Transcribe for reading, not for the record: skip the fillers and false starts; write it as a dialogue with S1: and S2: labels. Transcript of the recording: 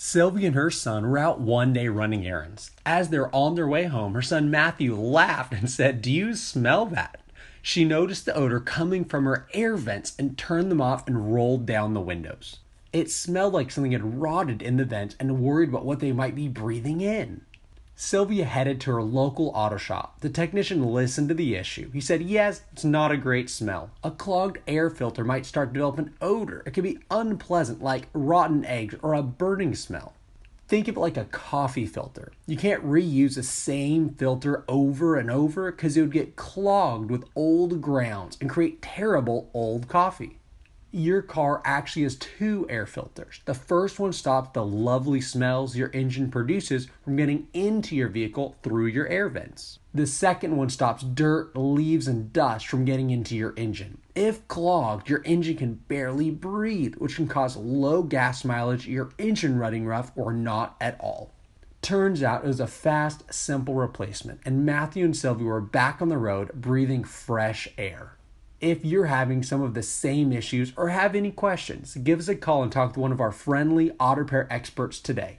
S1: Sylvia and her son were out one day running errands. As they were on their way home, her son Matthew laughed and said, "Do you smell that?" She noticed the odor coming from her air vents and turned them off and rolled down the windows. It smelled like something had rotted in the vents and worried about what they might be breathing in. Sylvia headed to her local auto shop. The technician listened to the issue. He said, "Yes, it's not a great smell. A clogged air filter might start to develop an odor. It can be unpleasant, like rotten eggs or a burning smell." Think of it like a coffee filter. You can't reuse the same filter over and over because it would get clogged with old grounds and create terrible old coffee. Your car actually has two air filters. The first one stops the lovely smells your engine produces from getting into your vehicle through your air vents. The second one stops dirt, leaves, and dust from getting into your engine. If clogged, your engine can barely breathe, which can cause low gas mileage, your engine running rough, or not at all. Turns out it was a fast, simple replacement, and Matthew and Sylvia were back on the road breathing fresh air. If you're having some of the same issues or have any questions, give us a call and talk to one of our friendly auto repair experts today.